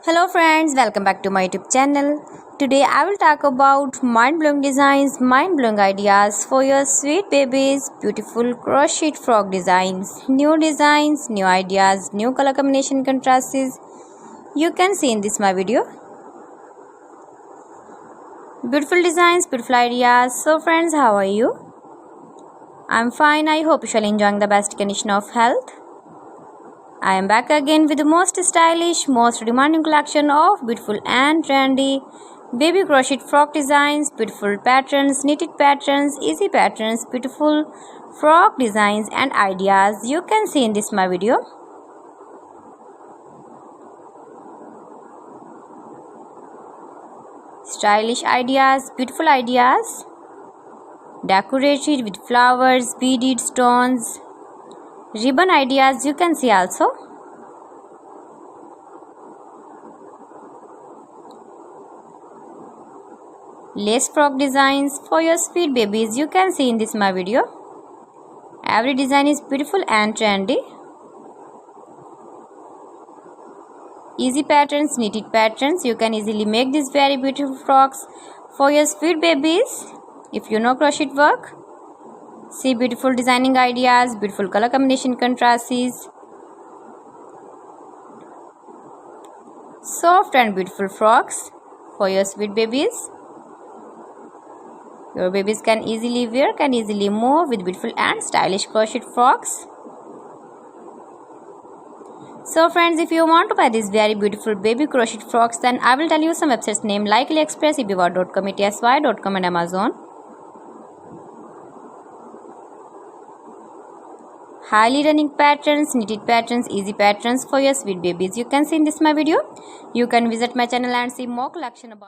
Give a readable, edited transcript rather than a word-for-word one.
Hello friends, welcome back to my YouTube channel. Today I will talk about mind-blowing designs, mind-blowing ideas for your sweet babies, beautiful crochet frog designs, new ideas, new color combination contrasts. You can see in this my video. Beautiful designs, beautiful ideas. So friends, how are you? I'm fine. I hope you shall enjoying the best condition of health. I am back again with the most stylish, most demanding collection of beautiful and trendy baby crochet frock designs, beautiful patterns, knitted patterns, easy patterns, beautiful frock designs and ideas you can see in this my video. Stylish ideas, beautiful ideas, decorated with flowers, beaded stones, ribbon ideas you can see also. Lace frock designs for your sweet babies you can see in this my video. Every design is beautiful and trendy. Easy patterns, knitted patterns, you can easily make these very beautiful frocks for your sweet babies if you know crochet work. See beautiful designing ideas, beautiful color combination contrasts, soft and beautiful frocks for your sweet babies. Your babies can easily wear, can easily move with beautiful and stylish crochet frocks. So friends, if you want to buy these very beautiful baby crochet frocks, then I will tell you some websites name like AliExpress, eBay.com, etsy.com and Amazon. Highly running patterns, knitted patterns, easy patterns for your sweet babies you can see in this my video. You can visit my channel and see more collection about